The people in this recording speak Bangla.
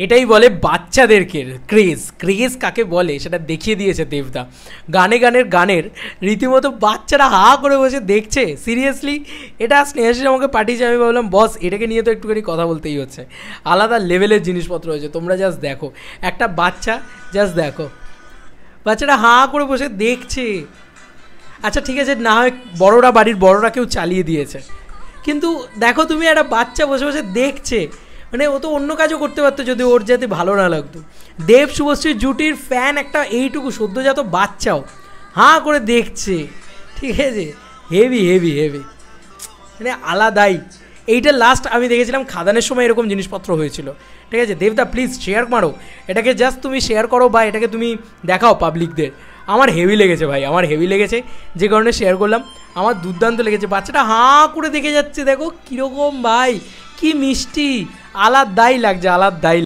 এটাই বলে বাচ্চাদেরকে ক্রেজ। ক্রেজ কাকে বলে সেটা দেখিয়ে দিয়েছে দেবদা। গানের রীতিমতো বাচ্চারা হা করে বসে দেখছে। সিরিয়াসলি এটা স্নেহাশিস আমাকে পাঠিয়েছে, আমি ভাবলাম বস এটাকে নিয়ে তো একটুখানি কথা বলতেই হচ্ছে। আলাদা লেভেলের জিনিসপত্র হয়েছে, তোমরা জাস্ট দেখো একটা বাচ্চা, জাস্ট দেখো বাচ্চাটা হা করে বসে দেখছে। আচ্ছা ঠিক আছে, না হয় বড়রা, বাড়ির বড়রা কেউ চালিয়ে দিয়েছে, কিন্তু দেখো তুমি একটা বাচ্চা বসে বসে দেখছে, মানে ও তো অন্য কাজও করতে পারতো যদি ওর যাতে ভালো না লাগতো। দেব শুভশ্রীর জুটির ফ্যান একটা এইটুকু সদ্যজাত বাচ্চাও হাঁ করে দেখছে, ঠিক আছে। হেভি হেভি হেভি, মানে আলাদাই। এইটা লাস্ট আমি দেখেছিলাম খাদানের সময় এরকম জিনিসপত্র হয়েছিল, ঠিক আছে। দেবদা প্লিজ শেয়ার মারো এটাকে, জাস্ট তুমি শেয়ার করো বা এটাকে তুমি দেখাও পাবলিকদের। আমার হেভি লেগেছে ভাই, আমার হেভি লেগেছে, যে কারণে শেয়ার করলাম। আমার দুর্দান্ত লেগেছে, বাচ্চাটা হাঁ করে দেখে যাচ্ছে, দেখো কীরকম ভাই, কি মিষ্টি, আলাদাই লাগছে, আলাদাই।